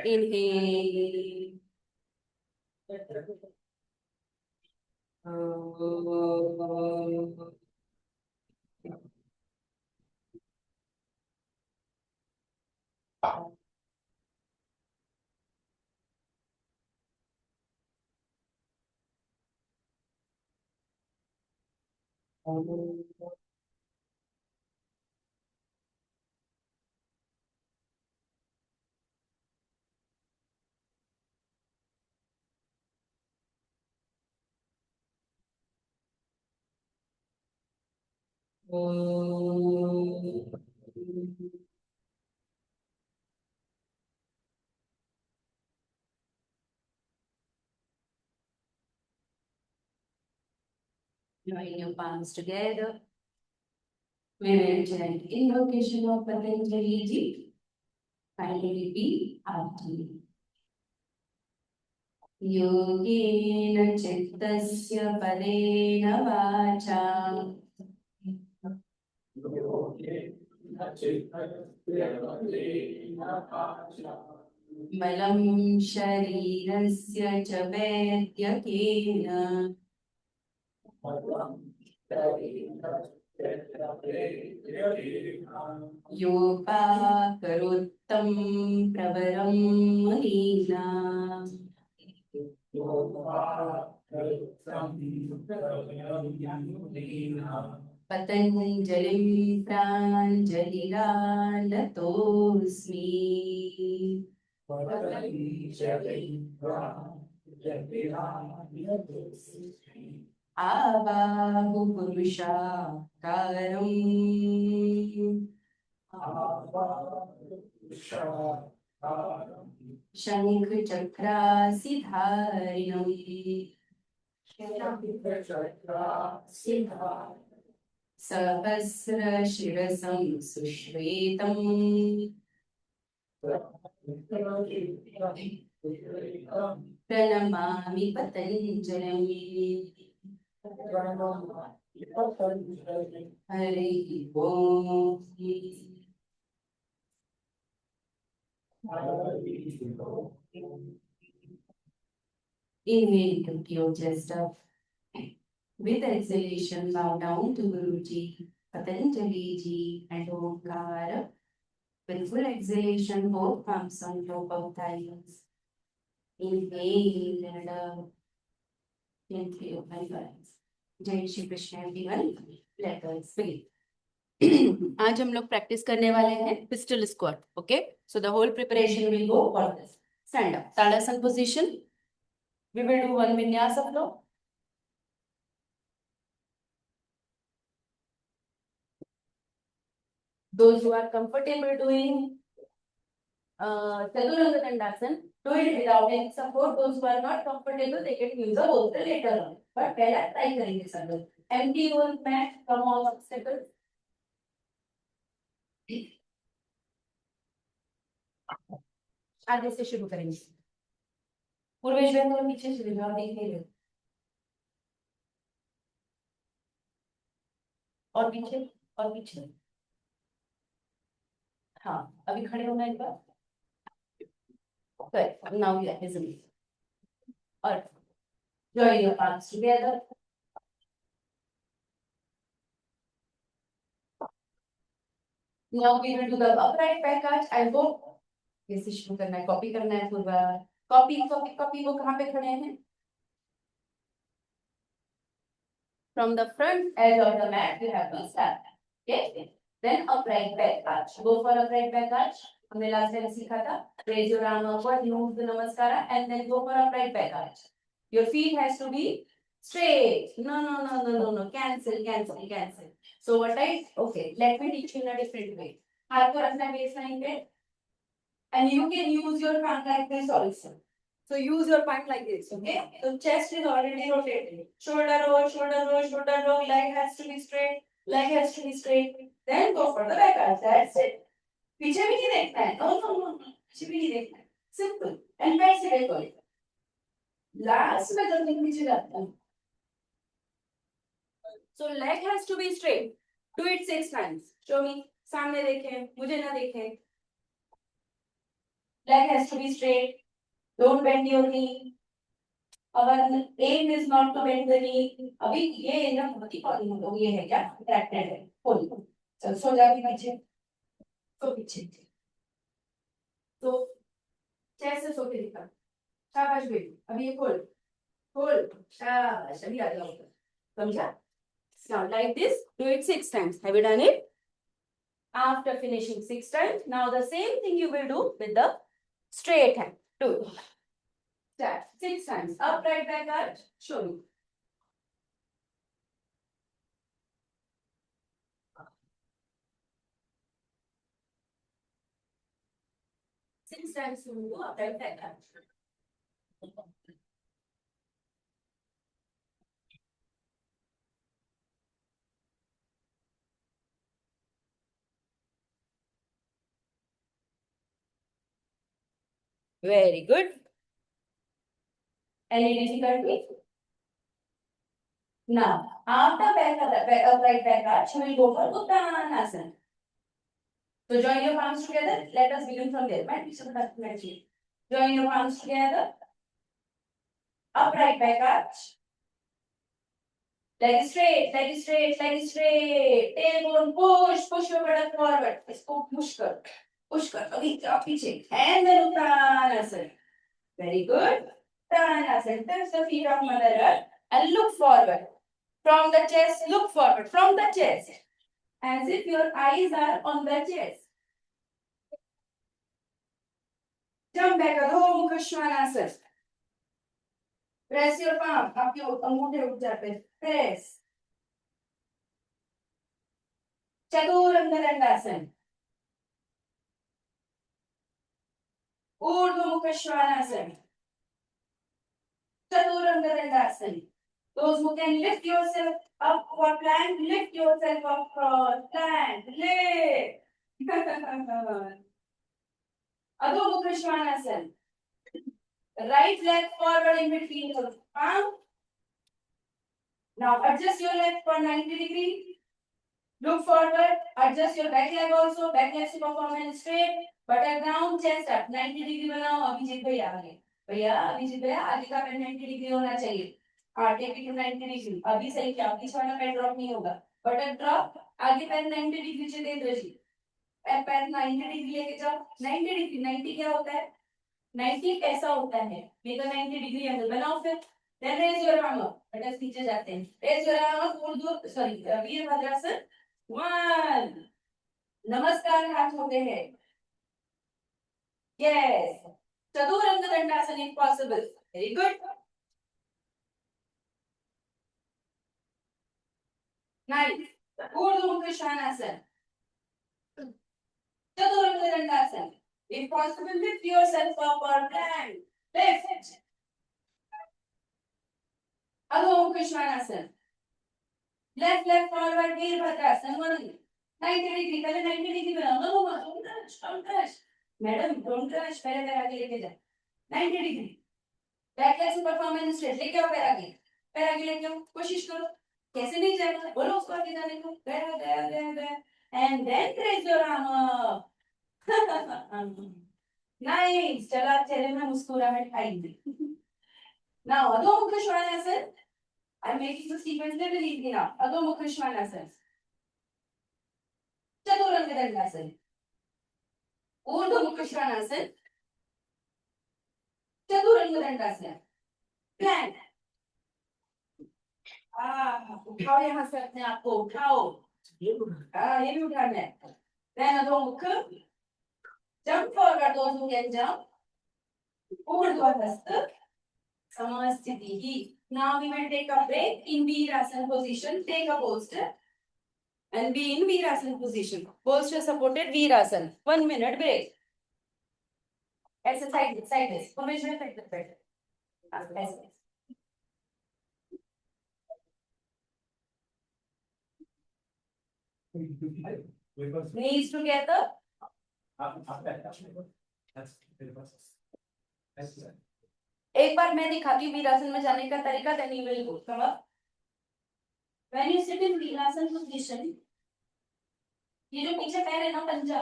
Inhale. Join your palms together. We will chant invocation of Patanjali Ji. Kindly repeat after me. योगेन चित्तस्य पदेन वाचा मलं शरीरस्य च वैद्यकेन योपाकरोत्तं प्रवरं मुनीनाम् पतञ्जलिं प्राञ्जलिरानतोऽस्मि आबाहुपुरुषाकारम् शङ्खचक्रासिधारिणम् सहस्रशिरसं सुश्वेतम् प्रणमामि पतञ्जलिम् हरिः ओम् Inhale to your chest up. With exhalation, bow down to Guruji, Patanjali Ji, and Omkara. With full exhalation, both palms on top of thighs. Inhale and out. Gently open your eyes. जय Shri Krishna everyone. Let us begin. आज हम लोग practice करने वाले हैं pistol squat. Okay, so the whole preparation will go for this. Stand up, Tadasana position. We will do one vinyasa flow. Those who are comfortable doing Chaturanga Dandasana, do it without any support. Those who are not comfortable, they can use a bolster later on. But पहला try करेंगे सब लोग. Empty your mat, come on obstacles. आगे से शुरू करेंगे. पूर्वेश भाई थोड़ा पीछे चले जाओ, देख नहीं रहे. और पीछे और पीछे. हाँ, अभी खड़े होना एक बार. Good. Now you are visible. Or join your palms together. Now we will do the upright back arch. I hope कैसे शुरू करना है, कॉपी करना है पूरा. Copy copy copy. वो कहाँ पे खड़े हैं? From the front edge of the mat, you have to start. Okay. Then upright back arch. Go for upright back arch. हमने last time सीखा था. Raise your arm upward, move the namaskara, and then go for upright back arch. Your feet has to be straight. No. Cancel. So what okay, let me teach you in a different way. हाथ को रखना है baseline पे. And you can use your palm like this also. So use your palm like this, okay? So chest is already rotated. Shoulder roll, leg has to be straight, Then go for the back arch. That's it. पीछे भी नहीं देखना है. No. पीछे भी नहीं देखना है. Simple. And वैसे देखो. Last में जब नीचे जाता है. So leg has to be straight. Do it 6 times. Show me. सामने देखें, मुझे ना देखें. leg has to be straight. Don't bend your knee. Our aim is not to bend the knee. अभी ये एरिया बहुत ही कॉमन ये है क्या ट्रैक्टेड है खोल चल सो जाके पीछे तो पीछे तो चेस्ट से सो के दिखा शाबाश बेटी अभी ये खोल खोल शाबाश अभी आ जाओ समझा now like this do it 6 times have you done it after finishing 6 times now the same thing you will do with the straight hand do it start 6 times upright back arch show me 6 times you will do upright back arch very good any difficulty now after upright back arch you will go for uttanasana so join your palms together let us begin from there join your palms together upright back arch leg straight leg straight leg straight tailbone push your butt forward इसको push कर अभी जाओ पीछे and then uttanasana very good uttanasana touch the feet of mother earth and look forward from the chest look forward from the chest as if your eyes are on the chest jump back adho mukha svanasana press your palm आपके अंगूठे उठ जाते हैं press Chaturanga Dandasana Urdhvamukha Svanasana Chaturanga Dandasana those who can lift yourself up for plank lift yourself up for plank lift Adhomukha Shvanasana right leg forward in between your palm now adjust your leg for 90 degree look forward adjust your back leg also back leg से performance straight butter down chest up 90 degree बनाओ अभिजीत भैया अभिजीत भैया आगे का पैर 90 degree होना चाहिए आगे भी 90 डिग्री अभी सही क्या पीछे वाला पैर ड्रॉप नहीं होगा बटर ड्रॉप आगे पैर 90 डिग्री से देंद्र जी पैर 90 डिग्री लेके जाओ 90 डिग्री 90 क्या होता है 90 कैसा होता है ये तो 90 डिग्री एंगल बनाओ फिर then raise your arm but then नीचे जाते हैं raise your arm Urdhva sorry Virabhadrasana 1 नमस्कार हाथ होते हैं yes Chaturanga Dandasana if possible very good nice Urdhvamukha Svanasana Chaturanga Dandasana if possible lift yourself up or plank lift Adhomukha Svanasana left forward Virabhadrasana 90 degree पहले 90 डिग्री बनाओ no don't touch madam don't touch पहले पैर आगे लेके जा 90 डिग्री बैक लेग से परफॉर्मेंस स्ट्रेट लेके आओ पैर आगे लेके आओ कोशिश करो कैसे नहीं जाएगा बोलो उसको आगे जाने को गया and then raise your arm up nice चला चेहरे में मुस्कुराहट आएगी now Adhomukha Svanasana I'm making the sequence little easy now Adhomukha Svanasana Chaturanga Dandasana Urdhvamukha Svanasana Chaturanga Dandasana plank उठाओ यहाँ से अपने आप को उठाओ ये भी उठाना है then अधोमुख jump forward those who can jump ऊर्ध्वहस्त Samasthiti. Now we will take a break in Virasana position. Take a bolster and be in Virasana position. Bolster supported Virasana. 1 minute break. Exercise this. Formation effect the bed. Knees together. एक बार मैं दिखाती हूँ वीरासन में जाने का तरीका then you will go. Come up. When you sit in Virasana position, ये जो पीछे पैर है ना पंजा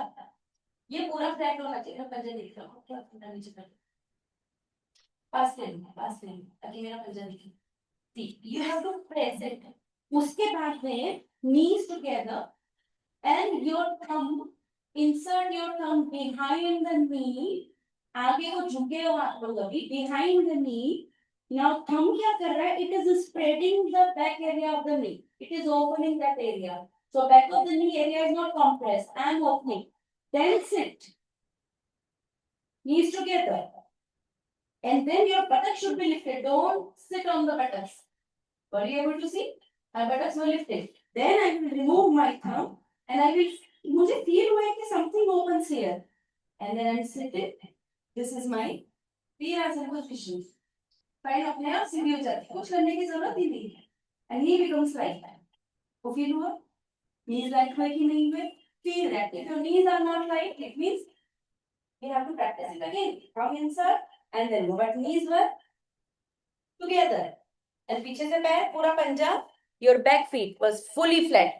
ये पूरा फ्लैट होना चाहिए। मैं पंजा देख रहा हूँ क्या पंजा नीचे कर पास ले लूँ पास ले लूँ ताकि मेरा पंजा दिखे। See, you have to press it. उसके बाद में knees together and your thumb, insert your thumb behind the knee. आगे को झुके हो हाथ लोग अभी behind the knee. Now thumb क्या कर रहा है? It is spreading the back area of the knee. It is opening that area. So back of the knee area is not compressed. I am opening. Then sit. Knees together. And then your buttocks should be lifted. Don't sit on the buttocks. Were you able to see? My buttocks were lifted. Then I will remove my thumb and I will. मुझे feel हुआ है कि something opens here. And then I'm sitting. This is my Virasana position. Spine अपने आप सीधी हो जाती है. कुछ करने की जरूरत ही नहीं है. And knee becomes like that. वो feel हुआ? Knees light हुए कि नहीं हुए? Feel that. If your knees are not light, it means we have to practice it again. Come insert and then move. But knees were together. And पीछे से पैर पूरा पंजा. Your back feet was fully flat.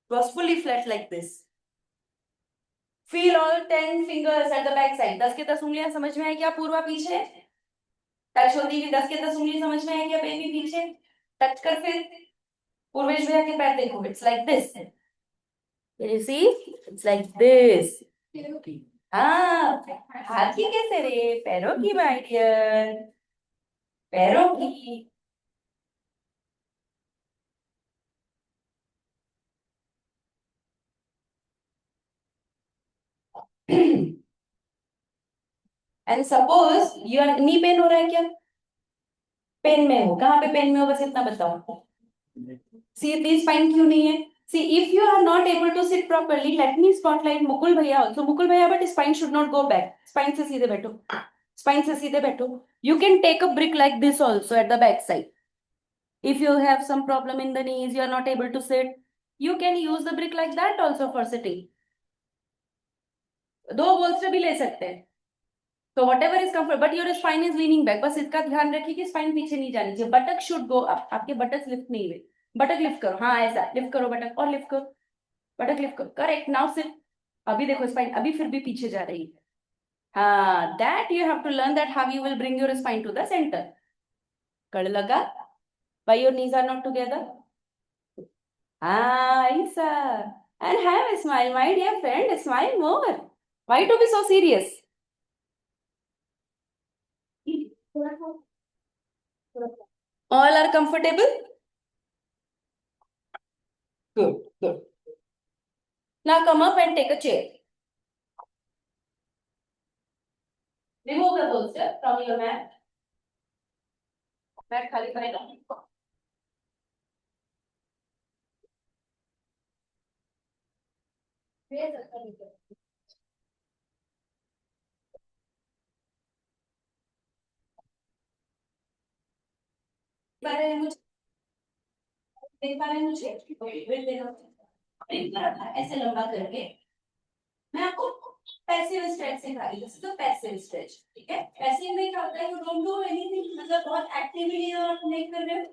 Was fully flat like this. Feel all 10 fingers at the back side. 10 के 10 उंगलियां समझ में है क्या पूर्वा पीछे? टच होती है 10 के 10 उंगली समझ में है क्या बेबी पीछे? टच कर फिर पूर्वेश भैया के पैर देखो. It's like this. Can you see? It's like this. हाँ हाथ की कैसे रे? पैरों की my dear. पैरों की. And suppose your knee pain हो रहा है क्या? पेन में हो. कहाँ पे पेन में हो बस इतना बताओ. See this spine क्यों नहीं है? See if you are not able to sit properly, let me spotlight Mukul भैया also. मुकुल भैया but spine should not go back. Spine से सीधे बैठो. Spine से सीधे बैठो. You can take a brick like this also at the back side. If you have some problem in the knees, you are not able to sit, you can use the brick like that also for sitting. दो bolster भी ले सकते हैं. So whatever is comfort, but your spine is leaning back. बस इसका ध्यान रखिए कि spine पीछे नहीं जानी चाहिए. बटक should go up. आपके बटक लिफ्ट नहीं हुए. बटक लिफ्ट करो. हाँ ऐसा लिफ्ट करो बटक और लिफ्ट करो. बटक लिफ्ट करो. करेक्ट. Now sit. अभी देखो स्पाइन अभी फिर भी पीछे जा रही है. हाँ that you have to learn that how you will bring your spine to the center. कड़ लगा. Why your knees are not together? Ah, Isa. And have a smile, my dear friend. Smile more. Why to be so serious? All are comfortable? Good, good. Now come up and take a chair. Remove the bolster from your mat. Mat खाली करेगा. देख पा रहे हैं मुझे? Wait देखो. ऐसे लंबा करके मैं आपको पैसिव स्ट्रेच सिखा रही हूँ. This is the passive stretch. ठीक है. पैसिव में क्या होता है? You don't do anything. मतलब बहुत एक्टिवली आप नहीं कर रहे हो.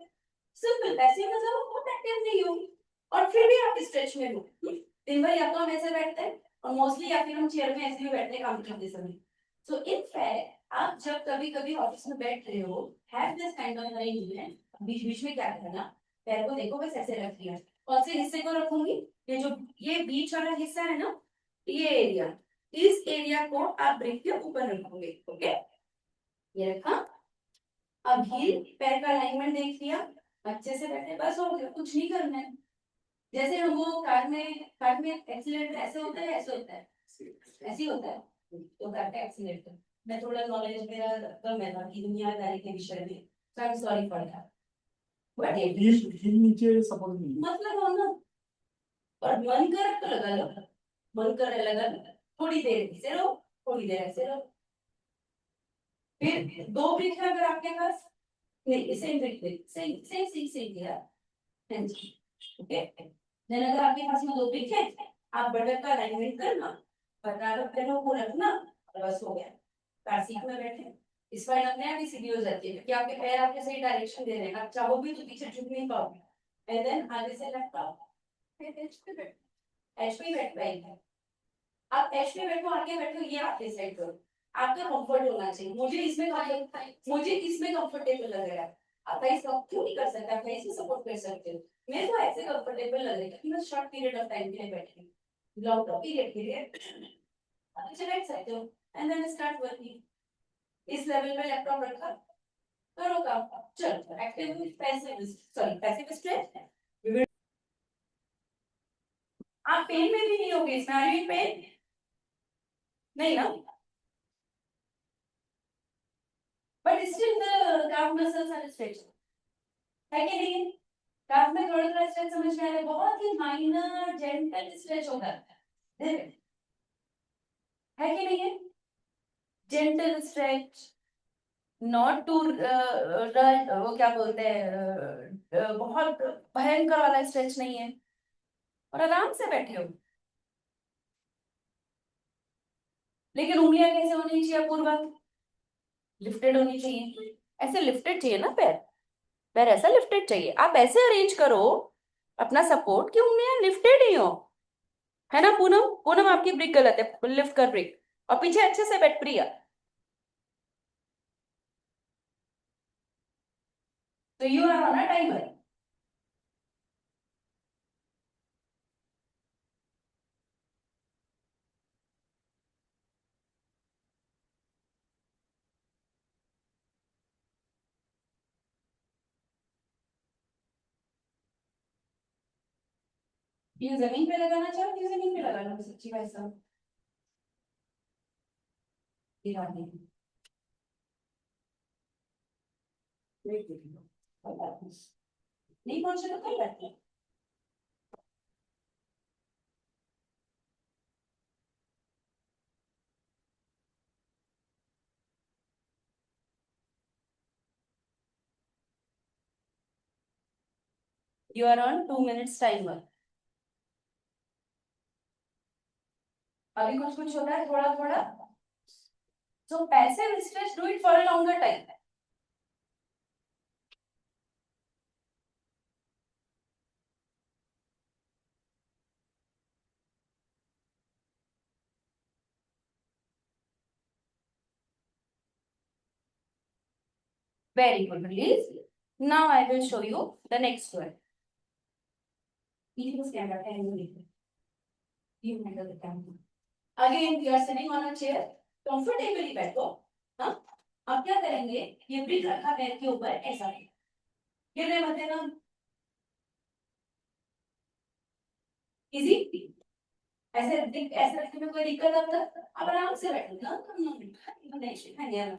सिंपल. पैसिव मतलब आप बहुत एक्टिव नहीं हो और फिर भी आप स्ट्रेच में हो. दिन भर या तो हम ऐसे बैठते हैं और मोस्टली या फिर हम चेयर में ऐसे ही बैठते हैं काम करते समय. सो इन फैक्ट आप जब कभी कभी ऑफिस में बैठ रहे हो, have this kind of arrangement. बीच बीच में क्या करना, पैर को देखो बस ऐसे रख दिया. कौन से हिस्से को रखूंगी? ये जो ये बीच वाला हिस्सा है ना, ये एरिया, इस एरिया को आप ब्रेक के ऊपर रखोगे. ओके. ये रखा. अब हील पैर का अलाइनमेंट देख लिया. अच्छे से बैठे. बस हो गया. कुछ नहीं करना है. जैसे हम वो कार में एक्सीलेटर ऐसे होता है ऐसे होता है ऐसे ही होता है. तो कार का एक्सीलेटर मैं थोड़ा नॉलेज मेरा कम है बाकी दुनियादारी के विषय में. So I am sorry for that. But heel नीचे सपोर्ट नहीं. मतलब हो ना. और मन कर तो लगा लो. मन कर लगा. थोड़ी देर ऐसे रहो, थोड़ी देर ऐसे रहो. फिर दो ब्रेक है अगर आपके पास. नहीं same break same same same same किया. ओके. देन अगर आपके पास में दो ब्रेक है, आप बटन का अलाइनमेंट करना, बराबर पैरों को रखना और बस हो गया. कार सीट में बैठे. स्पाइन अपने आप ही सीधी हो जाती है क्योंकि आपके पैर आपके सही डायरेक्शन दे रहे हैं. आप चाहो भी तो पीछे झुक नहीं पाओगे. एंड देन आगे से लेफ्ट आओ. फिर एच पे बैठ पाएंगे. आप एच पे बैठो, आगे बैठो, ये आप डिसाइड करो। आपका कंफर्ट होना चाहिए। मुझे इसमें कंफर्टेबल लग रहा है। आप गाइस क्यों नहीं कर सकते? आप कैसे सपोर्ट कर सकते हो? मैं तो ऐसे कंफर्टेबल लग रही है कि मैं शॉर्ट पीरियड ऑफ टाइम के लिए बैठी हूँ, लॉन्ग पीरियड के लिए अच्छा बैठ सकते हो एंड देन स्टार्ट वर्किंग। इस लेवल पे लैपटॉप रखा, करो काम। चलो active passive, sorry passive stress. आप पेन में भी नहीं होगे इसमें, आर यू इन पेन? नहीं ना, but still the calf muscles are stretched, है कि नहीं? काफ में थोड़ा थोड़ा स्ट्रेच समझ में आ रहा है, बहुत ही माइनर जेंटल स्ट्रेच होता है कि नहीं है? जेंटल स्ट्रेच, नॉट टू वो क्या बोलते हैं बहुत भयंकर वाला स्ट्रेच नहीं है, और आराम से बैठे हो। लेकिन उंगलियां कैसे होनी चाहिए पूर्वा? लिफ्टेड होनी चाहिए, ऐसे लिफ्टेड चाहिए ना पैर। पैर ऐसा लिफ्टेड चाहिए, आप ऐसे अरेंज करो अपना सपोर्ट कि उंगलियां लिफ्टेड ही हो, है ना? पूनम, पूनम आपकी ब्रिक गलत है, लिफ्ट कर ब्रिक, और पीछे अच्छे से बैठ प्रिया। तो you are on a timer. ये जमीन पे लगाना चाहो, ये जमीन पे लगाना सच्ची भाई साहब, नहीं पहुंचे तो कोई बात नहीं। You are on 2 minutes timer. अभी कुछ कुछ होता है थोड़ा थोड़ा, so passive stretch, do it for a longer time. Very good, release. Now I will show you the next one. You stand up and you handle the camera. Again, you are sitting on a chair, comfortably बैठो, हाँ? अब क्या करेंगे? ये brick रखा पैर के ऊपर, ऐसा गिरने मत देना, इजी। ऐसे ऐसे रखने में कोई दिक्कत आता? अब आराम से बैठो ना, नहीं सिखाएंगे हम।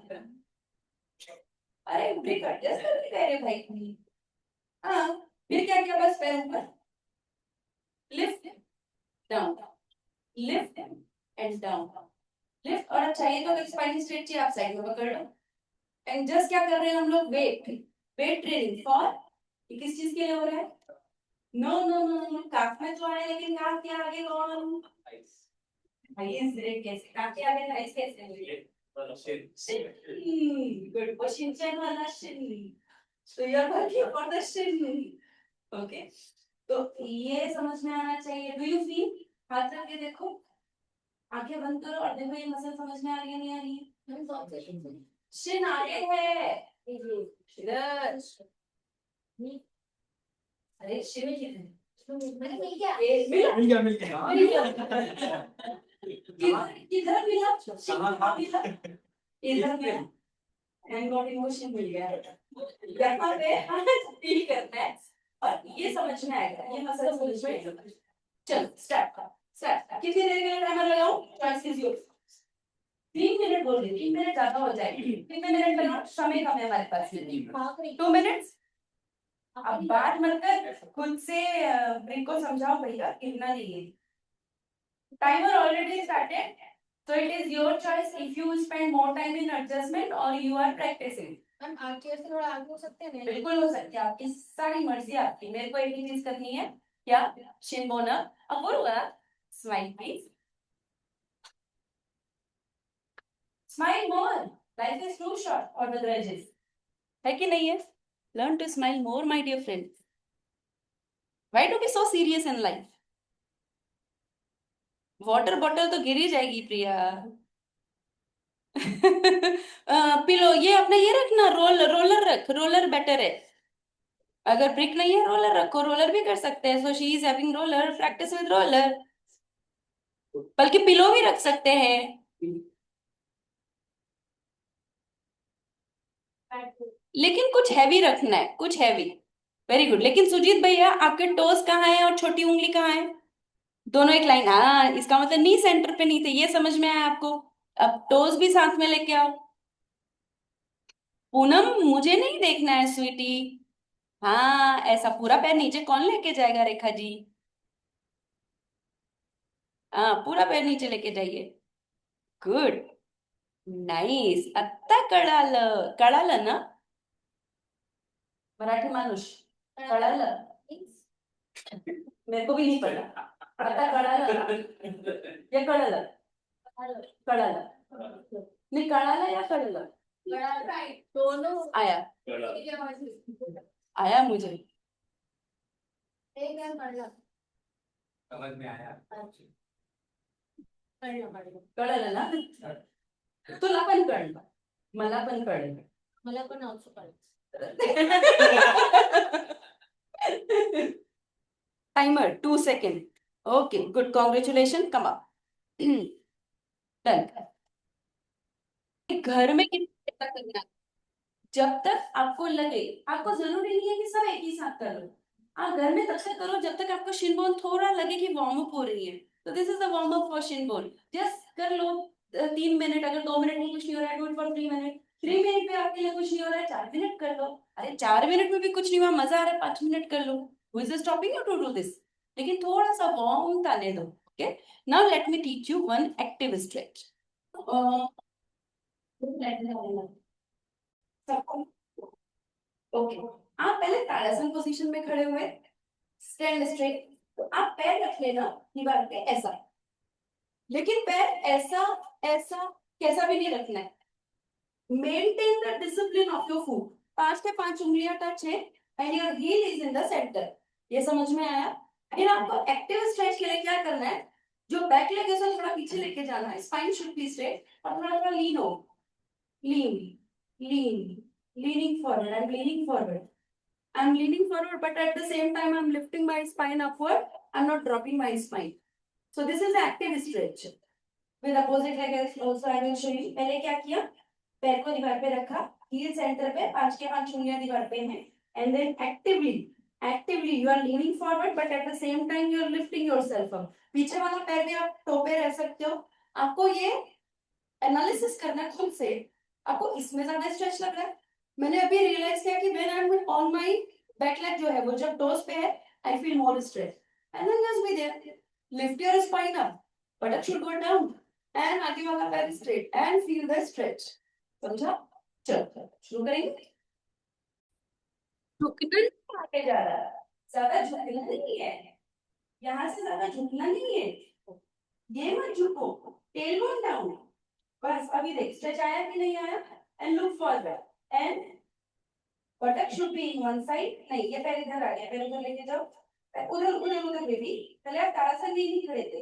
अरे ब्रेक एडजस्ट करके कह रहे भाई। हाँ, फिर क्या किया? बस पैर ऊपर, lift down, lift and down, lift. और चाहिए तो अगर स्पाइन स्ट्रेट चाहिए आप साइड में पकड़ लो। एंड जस्ट क्या कर रहे हैं हम लोग? वेट, वेट ट्रेनिंग फॉर, किस चीज के लिए हो रहा है? नो नो नो नो, काफ में तो आए लेकिन काफ के आगे कौन? भाई इस ब्रेक कैसे काफ के आगे थाइस कैसे हुई? गुड क्वेश्चन, चैन वाला Shin. So you are working for the shin. Okay. तो ये समझ में आना चाहिए। Do you feel? हाथ रख के देखो, आंखें बंद करो और देखो ये मसल समझ में आ रही है नहीं आ रही है? शिन आगे है इधर। अरे शिन मिला मिल गया किधर मिला? इधर मिला, हैंड बॉडी मोशन मिल गया। यहाँ पे फील करना है और ये समझ में आएगा, ये मसल समझ में आएगा। चलो स्टार्ट, स्टार्ट। कितनी देर के लिए टाइमर लगाऊं? Choice is your. 3 मिनट बोल रही, 3 मिनट ज्यादा हो जाएगी। कितने मिनट करना? समय कम है हमारे पास, 2 मिनट। अब बात मत कर, खुद से ब्रेक को समझाओ भैया, कितना नहीं। Timer already started, so it is your choice if you spend more time in adjustment or you are practicing. हम आगे से थोड़ा आगे हो सकते हैं? बिल्कुल हो सकती है, आपकी सारी मर्जी आपकी। मेरे को एक ही चीज करनी है, क्या? Shin bone. अब बोलूंगा, smile please, smile more, life is too short for the grudges, है कि नहीं है? Learn to smile more my dear friends. Why to be so serious in life? Water bottle तो गिर ही जाएगी प्रिया। पिलो ये अपना ये रखना, रोलर रख, रोलर बेटर है। अगर ब्रिक नहीं है रोलर रखो, रोलर भी कर सकते हैं। So she is having roller, practice with roller. बल्कि पिलो भी रख सकते हैं। लेकिन कुछ हैवी रखना है, कुछ हैवी। Very good. लेकिन सुजीत भैया आपके टोस कहाँ है और छोटी उंगली कहाँ है? दोनों एक लाइन, हाँ इसका मतलब नी सेंटर पे नहीं थे, ये समझ में आया आपको। अब टोस भी साथ में लेके आओ। पूनम मुझे नहीं देखना है स्वीटी। हाँ ऐसा पूरा पैर नीचे कौन लेके जाएगा रेखा जी? हाँ पूरा पैर नीचे लेके जाइए। गुड। नाइस, आत्ता कळालं, कळालं ना? मराठी माणूस, कळालं? मेरे को भी नहीं पड़ा। आता कळालं ना? ये कळालं, कळालं नहीं, कळालं या कळलं? दोनों आया, एक है हमारी। आया मुझे। एक है हमारा। समझ में आया। कळलं ना? तुला पण कळलं, मला पण कळलं. मला पण also कळलं. Timer 2 second. Okay good, congratulation, come up. Done. घर में कितना करना है? जब तक आपको लगे, आपको जरूरी नहीं है कि सब एक ही साथ करो, आप घर में तब तक करो जब तक आपको शिन बोन थोड़ा लगे कि वार्म अप हो रही है. तो this is the warm up for Shin bone. Just कर लो 3 मिनट. अगर 2 मिनट में कुछ नहीं हो रहा है, do it for 3 minute. 3 minute में आपके लिए कुछ नहीं हो रहा है, 4 मिनट कर लो. अरे 4 मिनट में भी कुछ नहीं हुआ, मजा आ रहा है, 5 मिनट कर लो. Who is stopping you to do this? लेकिन थोड़ा सा वार्म आने दो. Okay, now let me teach you one active stretch. Okay, आप पहले ताड़ासन पोजीशन में खड़े हुए, स्टैंड स्ट्रेट. तो आप पैर रख लेना दीवार पे ऐसा, लेकिन पैर ऐसा ऐसा कैसा भी नहीं रखना है. Maintain the discipline of your foot. 5 के 5 उंगलियां टच है and your heel is in the centre. ये समझ में आया? फिर आपको एक्टिव स्ट्रेच के लिए क्या करना है? जो बैक लेग है थोड़ा पीछे लेके जाना है, स्पाइन शुड बी स्ट्रेट और थोड़ा थोड़ा लीन हो. लीन, लीन, leaning forward. I'm leaning forward. I'm leaning forward, but at the same time, I'm lifting my spine upward. I'm not dropping my spine. So this is active stretch. With opposite leg also, I will show you. पहले क्या किया? पैर को दीवार पे रखा, heel center पे, 5 के 5 उंगलियां दीवार पे हैं, and then actively you are leaning forward, but at the same time you are lifting yourself up. पीछे वाला पैर भी आप टो पे रह सकते हो. आपको ये एनालिसिस करना है खुद से. आपको इसमें ज्यादा स्ट्रेच लग रहा है. मैंने अभी रियलाइज किया कि when I am on my back leg जो है वो जब टोस पे है, I feel more stretch. And then just be there, lift your spine up, buttock should go down, and आगे वाला पैर straight and feel the stretch. समझा? चलो शुरू करेंगे. झुकना नहीं आगे जा रहा है, ज्यादा झुकना नहीं है, यहाँ से ज्यादा झुकना नहीं है. ये मत झुको, टेल बोन डाउन. बस अभी देख स्ट्रेच आया कि नहीं आया. And look forward and बटक should be in one side. नहीं, ये पैर इधर आ गया, पैर उधर लेके जाओ. उधर उधर उधर बेबी. पहले आप ताड़ासन में नहीं खड़े थे.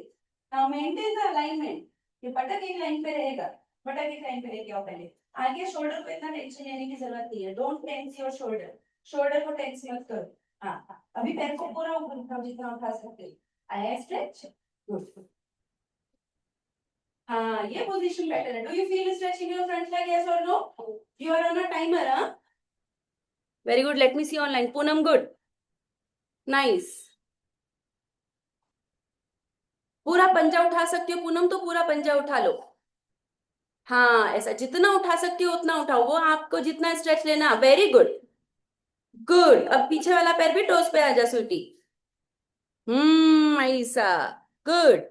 Now maintain the alignment. ये बटक एक लाइन पे रहेगा, बटक एक लाइन पे लेके आओ. पहले आगे शोल्डर को इतना टेंशन लेने की जरूरत नहीं है. Don't tense your shoulder. Shoulder को टेंस मत करो. हाँ, अभी पैर को पूरा ऊपर उठाओ जितना उठा सकते हो. आया स्ट्रेच? गुड. हाँ, ये पोजीशन बेटर है. Do you feel stretch in your front leg, yes और no? You are on a timer. हाँ, very good. Let me see online. Poonam good, nice. पूरा पंजा उठा सकती हो पूनम, तो पूरा पंजा उठा लो. हाँ ऐसा जितना उठा सकती हो उतना उठाओ, वो आपको जितना स्ट्रेच लेना. Very good, good. अब पीछे वाला पैर भी टोस पे आ जा स्वीटी. ऐसा. Good,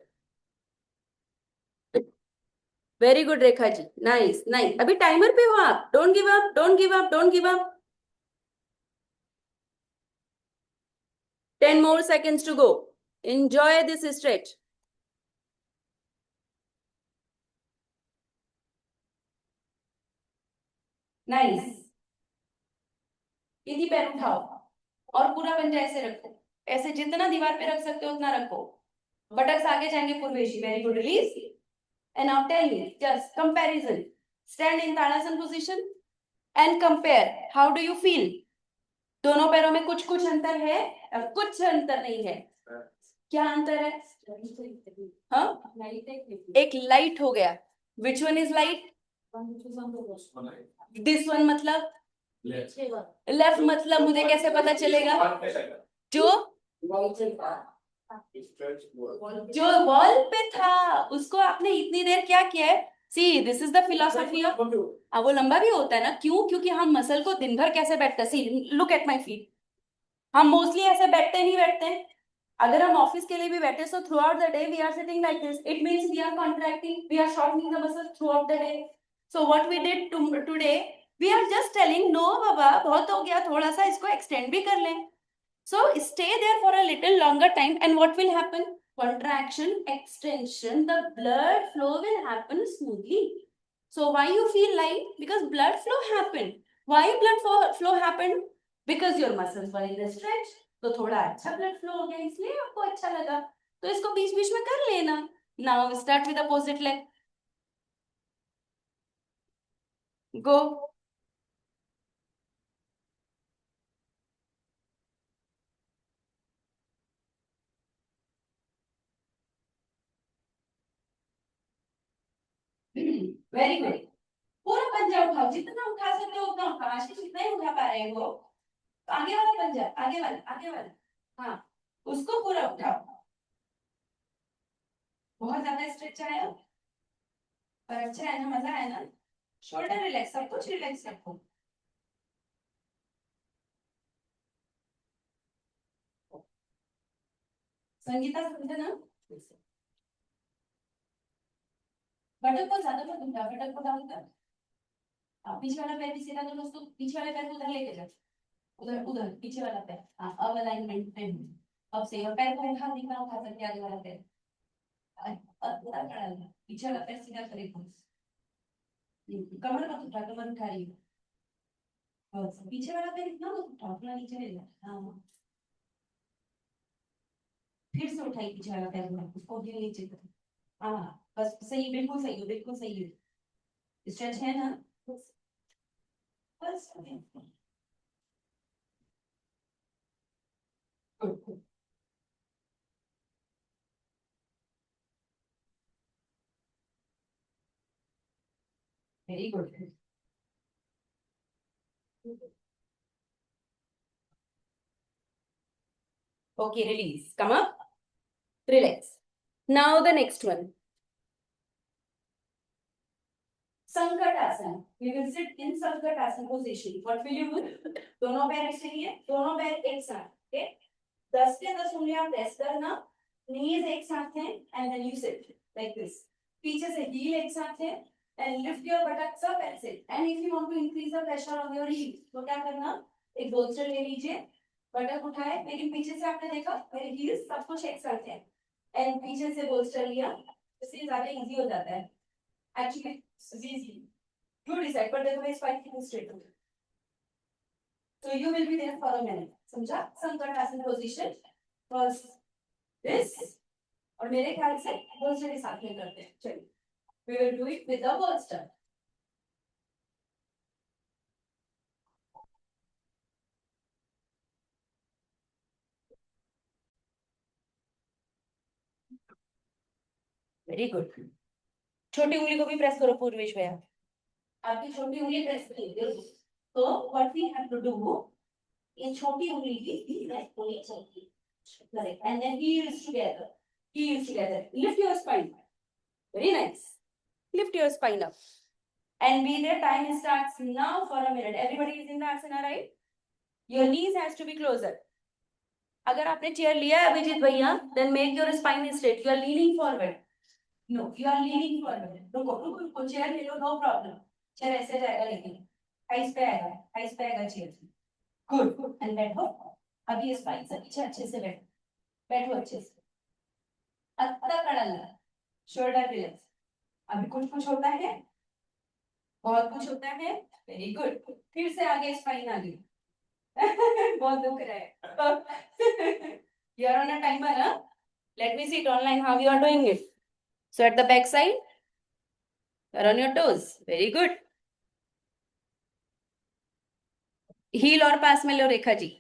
very good Rekha ji, nice nice. अभी टाइमर पे हो आप. Don't give up, don't give up, don't give up. 10 more seconds to go. Enjoy this stretch. Nice. इसी पैर उठाओ और पूरा पंजा ऐसे रखो. ऐसे जितना दीवार पे रख सकते हो उतना रखो. buttocks आगे जाएंगे पूर्वेशी, very good, release. And now tell me, just comparison. Stand in Tadasana position and compare. How do you feel? दोनों पैरों में कुछ कुछ अंतर है और कुछ अंतर नहीं है. क्या अंतर है? हाँ, एक लाइट हो गया. Which one is light? This one मतलब लेफ्ट मतलब मुझे कैसे पता चलेगा? जो वॉल पे था उसको आपने इतनी देर क्या किया है? See this is the philosophy of. वो लंबा भी होता है ना, क्यों? क्योंकि हम मसल को दिन भर कैसे बैठते हैं. See look at my feet. हम मोस्टली ऐसे बैठते नहीं बैठते. अगर हम ऑफिस के लिए भी बैठे so throughout the day we are sitting like this. It means we are contracting, we are shortening the muscle throughout the day. So what we did today, we are just telling no बाबा बहुत हो गया, थोड़ा सा इसको extend भी कर लें. So stay there for a little longer time and what will happen? Contraction, extension, the blood flow will happen smoothly. So why you feel light? Because blood flow happened. Why flow happened? Because your muscles were in the stretch. तो थोड़ा अच्छा blood flow हो गया इसलिए आपको अच्छा लगा. तो इसको बीच बीच में कर लेना. Now start with opposite leg. Go. Very good. पूरा पंजा उठाओ, जितना उठा सकते हो उतना उठाओ. आशीष जितना ही उठा पा रहे हो. तो आगे वाला पंजा, आगे वाला. हाँ, उसको पूरा उठाओ. बहुत ज्यादा स्ट्रेच आया पर अच्छा है ना, मजा है ना. शोल्डर रिलैक्स, सब कुछ रिलैक्स रखो. संगीता समझे ना. बटन को ज्यादा मत उठा, बटन को डाउन कर. पीछे वाला पैर भी सीधा करो. उसको पीछे वाले पैर को उधर लेके जा. उधर उधर पीछे वाला पैर. हाँ, अब अलाइनमेंट पे हूँ. अब सही. और पैर को उठा नहीं ना, उठा सकते आगे वाला पैर. अब पूरा खड़ा है. पीछे वाला पैर सीधा करे. कमर मत उठा, कमर उठा रही है. बस पीछे वाला पैर इतना मत उठाओ, अपना नीचे ले जाओ. हाँ, फिर से उठाई पीछे वाला पैर को, उसको भी नीचे करो. हाँ बस सही, बिल्कुल सही हो, बिल्कुल सही है. स्ट्रेच है ना. बस very good. Okay, release. Come up. Relax. Now the next one. Sankatasana. You will sit in Sankatasana position. What will you do? दोनों पैर ऐसे ही है, दोनों पैर एक साथ. Okay? 10 के 10 उंगलियां प्रेस करना. Knees एक साथ हैं and then you sit like this. पीछे से heel एक साथ है and lift your buttocks up and sit. And if you want to increase the pressure on your heel, तो क्या करना? एक bolster ले लीजिए. बटक उठाए, लेकिन पीछे से आपने देखा मेरे हील्स सब कुछ एक साथ है. एंड पीछे से बोल्स्टर लिया, इससे ज्यादा इजी हो जाता है. Actually easy. You decide, but देखो इस फाइट की स्ट्रेट हो. So you will be there for a minute. समझा? संकटासन पोजीशन. फर्स्ट दिस, और मेरे ख्याल से बोल्स्टर के साथ में करते हैं. चलिए, we will do it with the bolster. Very good. छोटी उंगली को भी प्रेस करो पूर्वेश भैया. आपकी छोटी उंगली प्रेस कीजिए. तो what we have to do, ये छोटी उंगली की प्रेस होनी चाहिए. Correct. And then heels together. Lift your spine. Very nice. Lift your spine up. And be there. Time starts now for a minute. Everybody is in the asana, right? Your knees has to be closer. अगर आपने chair लिया है अभिजीत भैया, then make your spine straight. You are leaning forward. No, you are leaning forward. रुको, chair ले लो, no problem. Chair ऐसे जाएगा, लेकिन हाइस पे आएगा चेयर. गुड. एंड बैठो. अभी स्पाइन से पीछे अच्छे से बैठो अच्छे से. अत्ता कड़ल, शोल्डर रिलैक्स. अभी कुछ होता है, बहुत कुछ होता है. Very good. फिर से आगे स्पाइन आ गई. बहुत दुख रहा है. You are on a timer. Let me see it online how you are doing it. So at the back side, you're on your toes. Very good. Heel और पास में लो रेखा जी.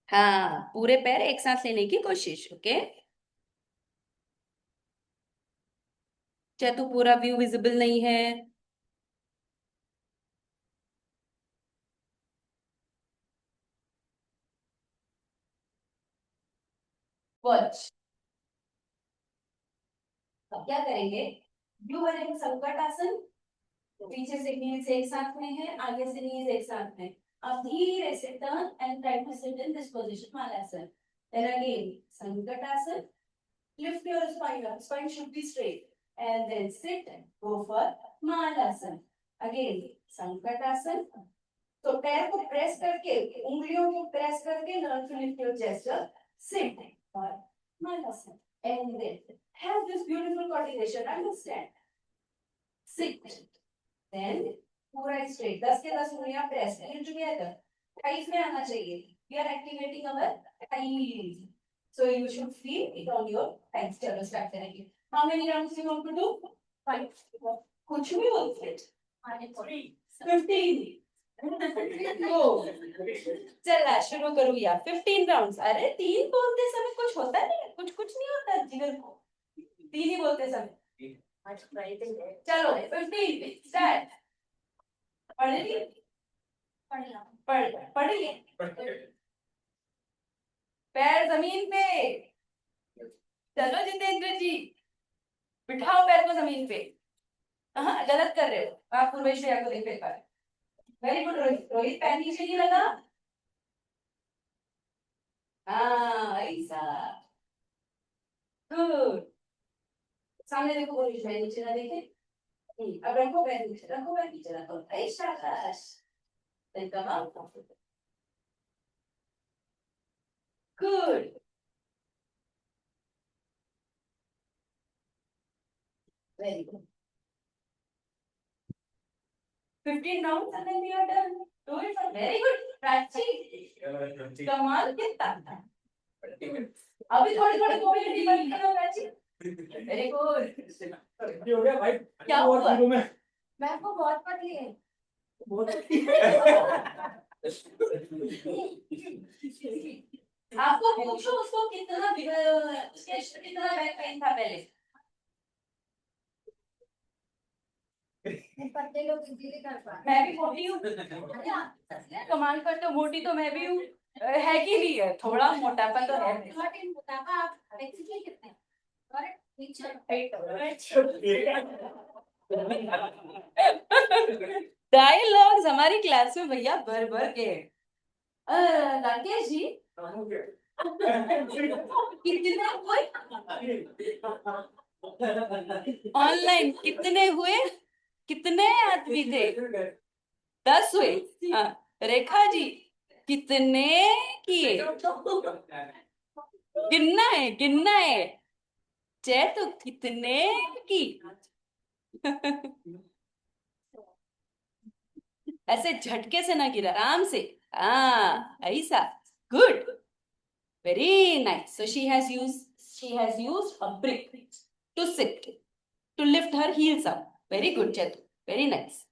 हाँ, पूरे पैर एक साथ लेने की कोशिश. ओके. चतु पूरा व्यू विजिबल नहीं है. वॉच. अब क्या करेंगे? व्यू बनेगा संकट आसन. पीछे से नीज एक साथ में है, आगे से नीज एक साथ में. अब धीरे से turn and try to sit in this position Malasana. Then again, Sankatasana. Lift your spine up. Spine should be straight. And then sit and go for Malasana. Again, Sankatasana. तो पैर को प्रेस करके, उंगलियों को प्रेस करके, learn to lift your chest up. Sit or Malasana. And then have this beautiful coordination. Understand? Sit. Then पूरा straight. 10 के 10 उंगलियां प्रेस करें together. Thighs में आना चाहिए. We are activating our thighs. So you should feel it on your thighs. चलो start करेंगे. How many rounds you want to do? 5. कुछ भी बोलते. 15. Go. चला शुरू करूँ या 15 rounds. अरे 3 बोलते समय कुछ होता नहीं है. कुछ नहीं होता जिगर को. 3 ही बोलते समय. चलो 15 start. पढ़ लिए? पढ़ लिए? पैर जमीन पे. चलो जितेंद्र जी, बिठाओ पैर को जमीन पे. हाँ, गलत कर रहे हो आप. पूर्वेश भैया को देख पा. Very good Rohit. रोहित पैर नीचे नहीं लगा. हाँ ऐसा. गुड. सामने देखो पूर्वेश भैया, नीचे ना देखे. अब रखो पैर नीचे, रखो पैर नीचे, रखो. ऐसा. Then come out. Good. Very good. 15 rounds and then we are done. Do it for very good. Prachi. कमाल कितना. अभी थोड़ी मोबिलिटी बंद करो प्राची. Very good. हो गया भाई. क्या हुआ? मैं को बहुत पतली है. आपको पूछो उसको कितना कितना बैक पेन था पहले. पतले लोग इजीली कर पाते. मैं भी मोटी हूँ. कमाल करते हो. मोटी तो मैं भी हूँ. है कि नहीं है? थोड़ा मोटापा तो है. मोटापा आप बेसिकली कितने? और पीछे डायलॉग्स हमारी क्लास में भैया भर भर के. राकेश जी कितने हुए ऑनलाइन? कितने हुए? कितने आदमी थे? 10 हुए. हाँ. रेखा जी कितने किए? गिनना है. तो कितने की? ऐसे झटके से ना गिरा, आराम से. हाँ ऐसा. Good. Very nice. So she has used a brick to sit, to lift her heels up. Very good, Chetu. Very nice.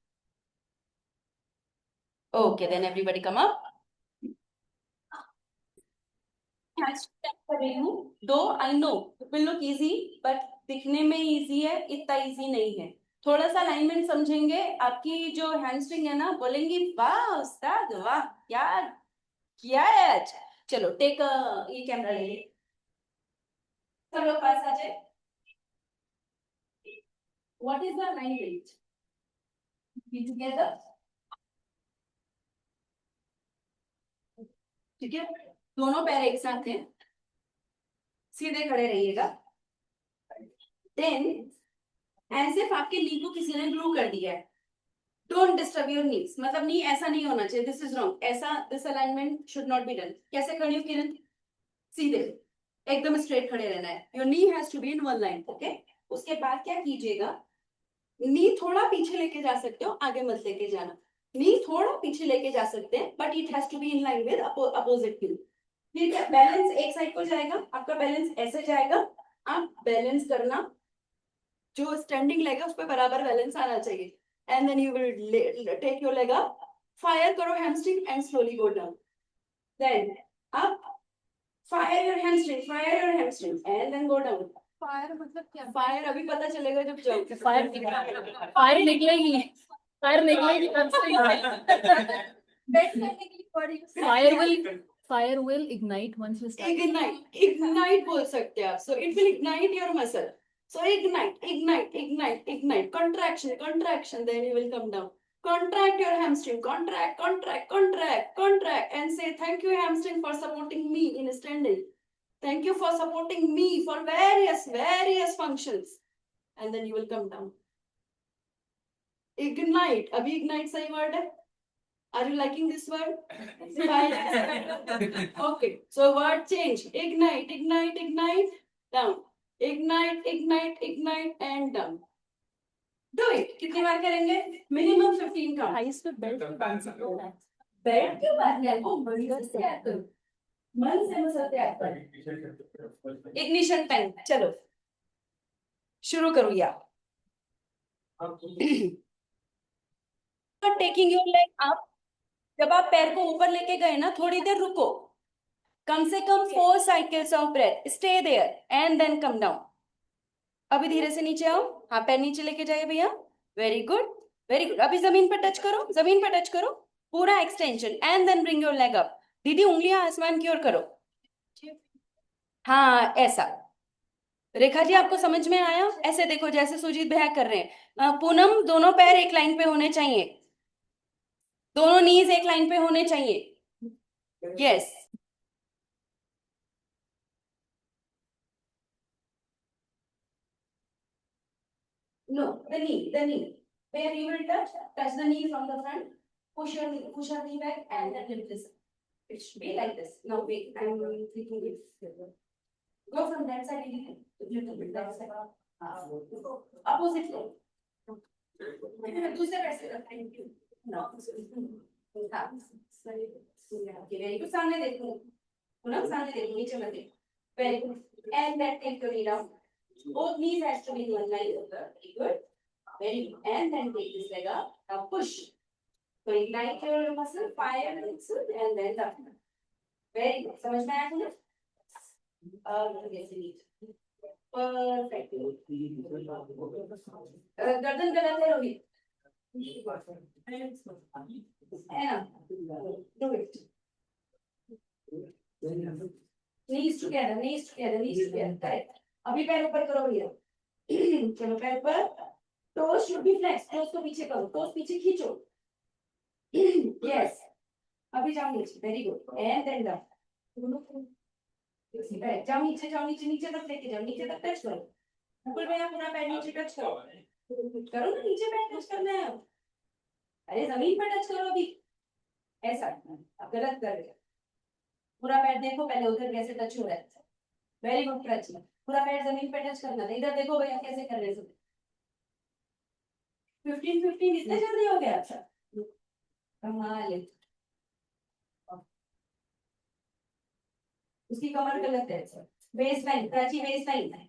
Okay, then everybody come up. कर रही हूँ. दो I know it will look easy, but दिखने में easy है, इतना easy नहीं है. थोड़ा सा अलाइनमेंट समझेंगे. आपकी जो हैमस्ट्रिंग है ना, बोलेंगी वाह उस्ताद वाह क्या है आज. चलो टेक ये कैमरा ले लीजिए. सब लोग पास आ जाए. What is the alignment? Be together. ठीक है. दोनों पैर एक साथ हैं. सीधे खड़े रहिएगा. Then एंड सिर्फ आपके नी को किसी ने ग्लू कर दिया है. Don't disturb your knees. मतलब नी ऐसा नहीं होना चाहिए. This is wrong. ऐसा this alignment should not be done. कैसे खड़ी हो किरण? सीधे एकदम स्ट्रेट खड़े रहना है. Your knee has to be in one line. Okay. उसके बाद क्या कीजिएगा, नी थोड़ा पीछे लेके जा सकते हो, आगे मत लेके जाना. नी थोड़ा पीछे लेके जा सकते हैं, but it has to be in line with opposite knee. ठीक है, बैलेंस एक साइड को जाएगा, आपका बैलेंस ऐसे जाएगा, आप बैलेंस करना, जो स्टैंडिंग लेग है उस पर बराबर बैलेंस आना चाहिए, and then you will take your leg up, fire करो hamstring and slowly go down, then up, fire your hamstring and then go down. Fire मतलब क्या? फायर अभी पता चलेगा जब जाओगे. फायर निकलेगी, फायर निकलेगी तब से बेड करने के लिए body fire will ignite once we start. ignite बोल सकते हैं आप, so it will ignite your muscle, so ignite, contraction, then you will come down, contract your hamstring, contract, and say thank you hamstring for supporting me in standing, thank you for supporting me for various functions, and then you will come down. Ignite, abhi ignite sahi word hai. Are you liking this word? Okay, so word change. Ignite, down. Ignite, and down. Do it. कितनी बार करेंगे? Minimum 15 count. Thighs पे belt पे बांध सकते हैं. बैठ क्यों बांधना है? वो मन से तैयार करो. मन से मसल तैयार करो. Ignition time. चलो. शुरू करो या. Taking your leg up. जब आप पैर को ऊपर लेके गए ना, थोड़ी देर रुको, कम से कम 4 cycles of breath, stay there and then come down. अभी धीरे से नीचे आओ, हाँ पैर नीचे लेके जाइए भैया, वेरी गुड, अभी जमीन पर टच करो, पूरा extension and then bring your leg up. दीदी उंगलियां आसमान की ओर करो, हाँ ऐसा. रेखा जी आपको समझ में आया? ऐसे देखो जैसे सुजीत भैया कर रहे हैं. पूनम दोनों पैर एक लाइन पे होने चाहिए, दोनों नीज एक लाइन पे होने चाहिए. Yes. No, the knee. Where you will touch the knee from the front, push your knee back and then lift this. It should be like this. Now wait, I'm thinking it. Go from that side, little bit that side. Opposite leg. दूसरे पैर से thank you. No. हाँ. Okay, very good. सामने देखो. सामने देखो, नीचे मत देखो. Very good. And then take your knee down. Both knees has to be in one line. Very good. Very good. And then take this leg up. Now push. So ignite your muscle, fire and then up. Very good. समझ में आया तुम्हें? Perfect. गर्दन गलत है रोहित. है ना? Do it. Knees together. Correct. अभी पैर ऊपर करो भैया. चलो पैर पर. Toes should be flex. Toes को पीछे करो. टोस पीछे खींचो. यस. अभी जाओ नीचे. Very good. And then down. जाओ नीचे तक लेके जाओ. नीचे तक टच करो. मुकुल भैया पूरा पैर नीचे टच करो. करो ना, नीचे पैर टच करना है. अरे जमीन पर टच करो अभी. ऐसा आप गलत कर रहे हो. पूरा पैर देखो पहले उधर कैसे टच हो रहा है. Very good. टच पूरा पैर जमीन पे टच करना था. इधर देखो भैया कैसे कर रहे हैं. 15 इतने जल्दी हो गया. अच्छा कमाल है. उसकी कमर गलत है. Waist line, Prachi waist line है.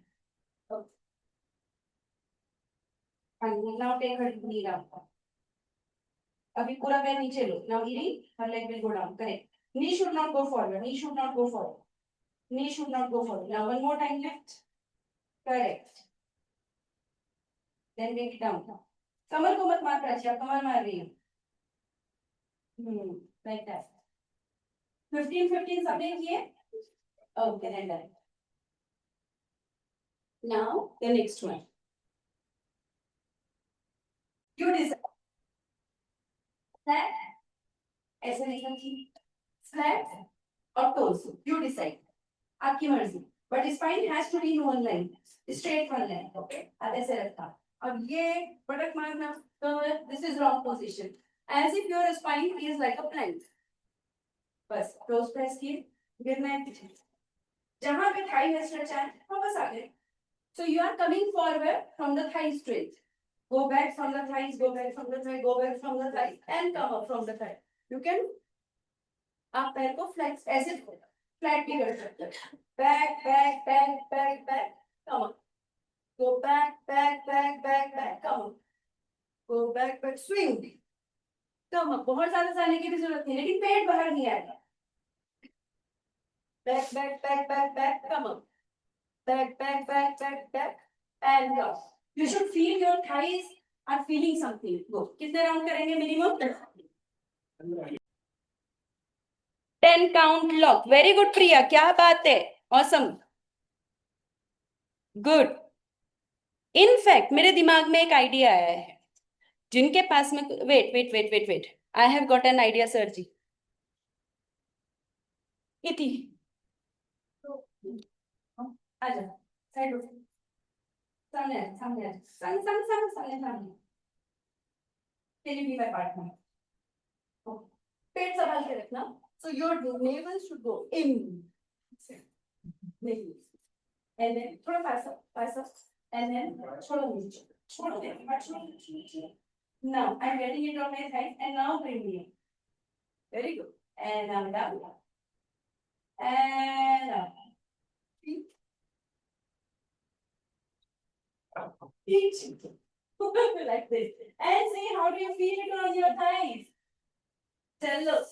Now take her knee down. अभी पूरा पैर नीचे लो. नाउ गिरी her leg will go down. Correct. Knee should not go forward. Knee should not go forward. Now one more time left. Correct. Then bring it down. कमर को मत मार प्राची, आप कमर मार रही हो. Like that. 15 सबने किए. Okay, then done. Now the next one. You decide. Flat. ऐसे निकल की. Flat or toes. You decide. आपकी मर्जी. But spine has to be in one line. Straight one line. Okay. अब ऐसे रखा. अब ये पटक मारना. तो this is wrong position. As if your spine is like a plank. बस toes press किए. गिरना है पीछे. जहाँ पे thigh है stretch है, वापस आ गए. So you are coming forward from the thigh straight. Go back from the thighs. Go back from the thigh. Go back from the thigh. And come up from the thigh. You can. आप पैर को flex ऐसे flat भी कर सकते हैं. Back back back back back, come on. Go back back back back back, come on. Go back back, swing. Come on. बहुत ज्यादा जाने की भी जरूरत नहीं, लेकिन पेट बाहर नहीं आएगा. Back back back back back, come on. Back back back back back and go. You should feel your thighs are feeling something. Go. कितने राउंड करेंगे minimum? 10 count lock. Very good Priya, क्या बात है. Awesome, good. इनफैक्ट मेरे दिमाग में एक idea आया है. जिनके पास में wait wait wait wait wait, I have got an idea sir ji. इति आजा साइड हो. सामने सामने सामने सामने सामने सामने सामने. Can you be my partner? पेट संभाल के रखना. So your navel should go in. नहीं. And then थोड़ा पास up. And then छोड़ो नीचे. छोड़ो नीचे. Now I'm getting it on my side and now bring me in. Very good. And now down. And up. Like this. And see, how do you feel it on your thighs? Tell us.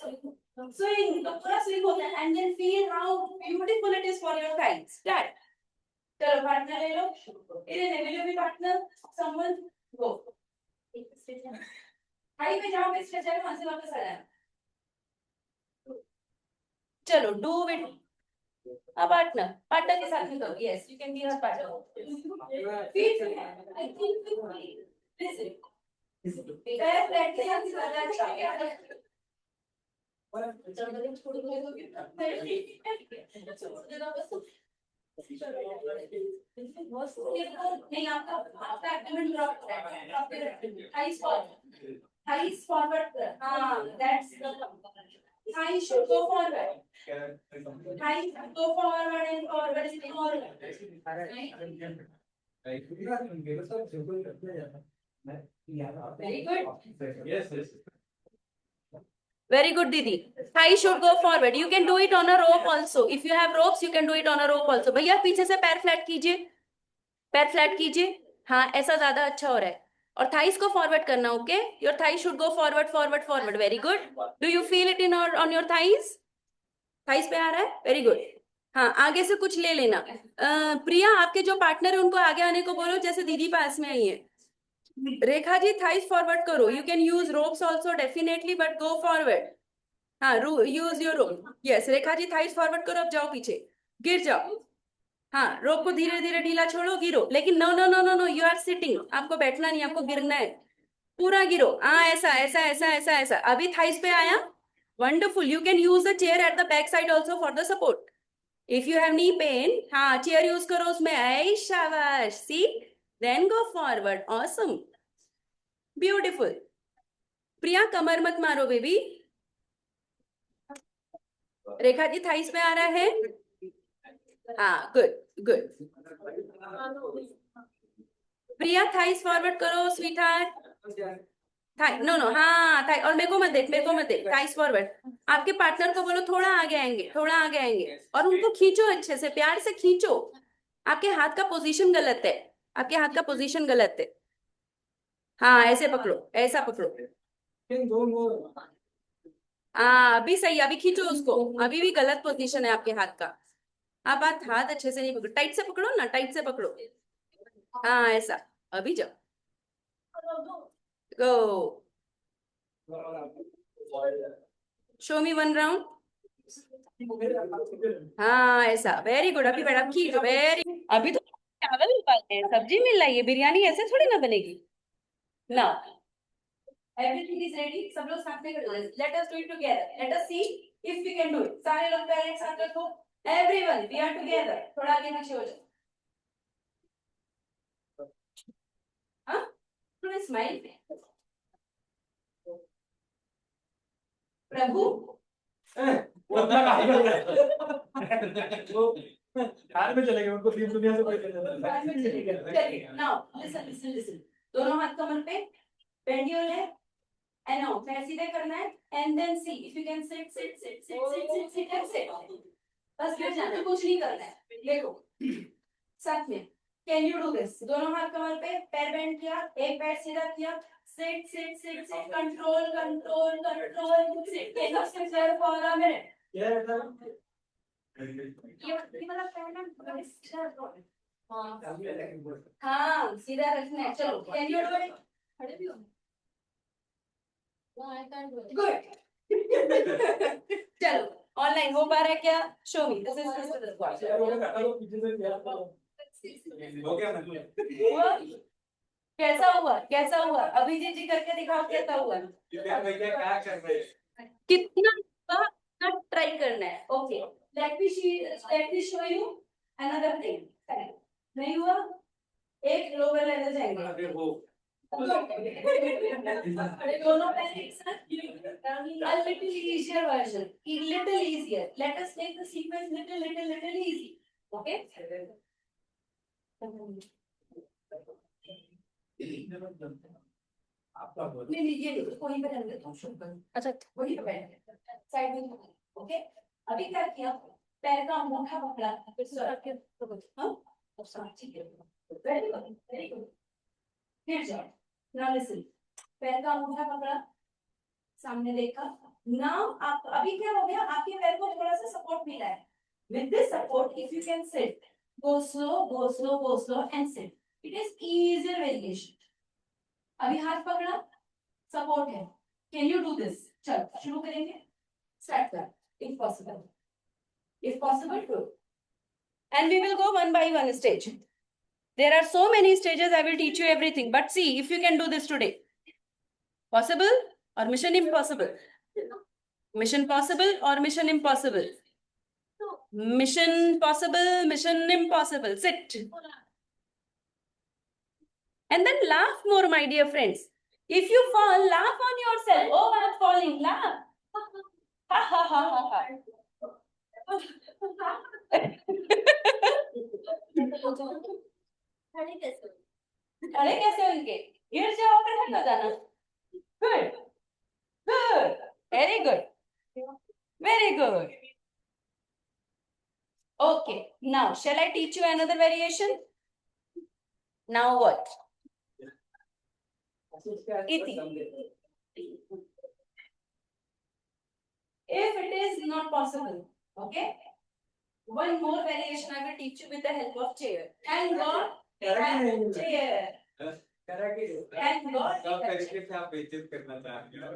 Swing, the पूरा swing होता है, and then feel how beautiful it is for your thighs. Start. चलो partner ले लो. इधर ले लो भी partner. Someone go. High पे जाओ, स्ट्रेच है, वहां से वापस आ जाना. चलो do it. पार्टनर के साथ में करो. Yes, you can be her partner. Feel. I think listen. पैर फ्लैट के साथ ज्यादा अच्छा है. नहीं, आपका एब्डोमेन ड्रॉप थाइस फॉरवर्ड. हाँ, that's the thighs should go forward. Thighs go forward and forward and forward. Very good. Yes. Very good, Didi. Thighs should go forward. You can do it on a rope also. If you have ropes, you can do it on a rope also. भैया पीछे से पैर flat कीजिए. पैर flat कीजिए. हाँ, ऐसा ज्यादा अच्छा हो रहा है. और थाइस को फॉरवर्ड करना. Okay, your thighs should go forward forward forward. Very good. Do you feel it in on your thighs? Thighs पे आ रहा है. Very good. हाँ, आगे से कुछ ले लेना. प्रिया, आपके जो पार्टनर है उनको आगे आने को बोलो, जैसे दीदी पास में आई है. रेखा जी, थाइस फॉरवर्ड करो. You can use ropes also definitely, but go forward. हाँ, use your rope. Yes, Rekha ji thighs forward करो. अब जाओ पीछे, गिर जाओ. हाँ, रोप को धीरे धीरे ढीला छोड़ो, गिरो. लेकिन no no no no no, you are sitting. आपको बैठना नहीं, आपको गिरना है. पूरा गिरो. हाँ, ऐसा ऐसा ऐसा ऐसा ऐसा. अभी थाइस पे आया. Wonderful. You can use the chair at the back side also for the support. If you have knee pain, हाँ, चेयर यूज करो उसमें. ऐ शाबाश. See, then go forward. Awesome, beautiful. Priya, कमर मत मारो बेबी. रेखा जी थाइस पे आ रहा है. हाँ, good good. Priya, thighs forward करो sweetheart. Thigh, no no, हाँ, थाई. और मेरे को मत देख, मेरे को मत देख. Thighs forward. आपके पार्टनर को बोलो थोड़ा आगे आएंगे, थोड़ा आगे आएंगे. और उनको खींचो, अच्छे से प्यार से खींचो. आपके हाथ का पोजीशन गलत है. आपके हाथ का पोजीशन गलत है. हाँ, ऐसे पकड़ो, ऐसा पकड़ो. हाँ, अभी सही. अभी खींचो उसको. अभी भी गलत पोजीशन है आपके हाथ का. आप हाथ अच्छे से नहीं पकड़ो. टाइट से पकड़ो ना, टाइट से पकड़ो. हाँ, ऐसा. अभी जाओ. Go. Show me one round. हाँ, ऐसा. Very good. अभी बैठा, खींचो. वेरी. अभी तो चावल उबालते हैं, सब्जी मिल रही है. बिरयानी ऐसे थोड़ी ना बनेगी ना. Everything is ready. सब लोग साथ में करो. Let us do it together. Let us see if we can do it. सारे लोग पैर एक साथ रखो. Everyone, we are together. थोड़ा आगे पीछे हो जाओ. हाँ, थोड़ा स्माइल. प्रभु, कार में चले गए. उनको तीन दुनिया से कोई चलिए. Now, listen, listen, listen. दोनों हाथ कमर पे. Bend your leg. And now, पैर सीधे करना है. And then see if you can sit and sit. बस गिर जाना, कुछ नहीं करना है। देखो साथ में, कैन यू डू दिस? दोनों हाथ कमर पे, पैर बेंड किया, एक पैर सीधा किया, sit sit sit sit, control control control, sit, can you sit there for a minute? क्या है सर? ये वाला पहना हाँ हाँ, सीधा रखना है। चलो, कैन यू डू इट? खड़े भी हो No, I can't do it. Good. चलो, ऑनलाइन हो पा रहा है क्या? शो मी, दिस इज यार वो कहता तो पीछे से किया था। हो गया ना? कैसा हुआ? कैसा हुआ? अभिजीत जी करके दिखाओ कैसा हुआ। क्या भैया क्या कर रहे हैं? कितना ट्राई करना है। Okay, let me show you another thing. नहीं हुआ? एक लोअर लेने जाएंगे। अरे वो दोनों पैर एक साथ, a little easier version, a little easier. Let us make the sequence little easy. Okay? आपका बोल। नहीं ये नहीं, कोई पे रहने दो, शुरू करो। अच्छा, वही पे बैठ, साइड में। ओके, अभी क्या किया? पैर का अंगूठा पकड़ा, फिर से रख के हाँ, ठीक है, वेरी गुड वेरी गुड। फिर जाओ, नाउ लिसन, पैर का अंगूठा पकड़ा, सामने देखा। नाउ आप, अभी क्या हो गया? आपके पैर को थोड़ा सा सपोर्ट मिला है। With this support, if you can sit, go slow and sit. It is easier variation. अभी हाथ पकड़ा, सपोर्ट है। Can you do this? चल शुरू करेंगे, स्टार्ट कर, if possible do, and we will go one by one stage. There are so many stages, I will teach you everything, but see if you can do this today. Possible or mission impossible? Mission possible or mission impossible? Mission possible, mission impossible. Sit. And then laugh more, my dear friends. If you fall, laugh on yourself. Oh, I'm falling, laugh. Ha ha ha ha ha. खड़े कैसे हो? खड़े कैसे होंगे? गिर जाओ फिर हट जाना। Good. Good. Very good. Very good. Okay. Now, shall I teach you another variation? Now what? Iti. If it is not possible, okay? One more variation I will teach you with the help of chair. Thank God. And chair. Thank God. कब तरीके से आप बेइज्जत करना चाहते हो?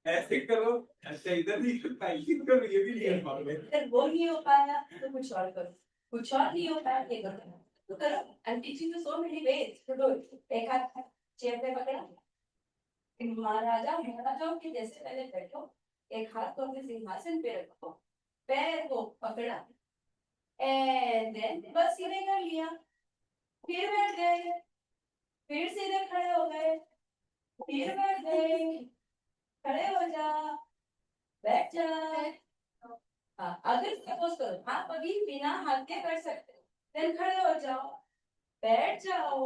ऐसे करो, अच्छा इधर नहीं कर पाएगी, करो ये भी नहीं कर पाओगे। अगर वो नहीं हो पाया तो कुछ और करो, कुछ और नहीं हो पाया ये करो, तो करो। I'm teaching you so many ways to do it. एक हाथ चेयर पे पकड़ा, महाराजाओं के जैसे पहले बैठो, एक हाथ को अपने सिंहासन पे रखो, पैर को पकड़ा, and then बस सीधे कर लिया, फिर बैठ गए, फिर सीधे खड़े हो गए, फिर बैठ गए, खड़े हो जा, बैठ जा। हाँ, अगर सपोज करो आप अभी बिना हाथ के कर सकते हो, देन खड़े हो जाओ, बैठ जाओ,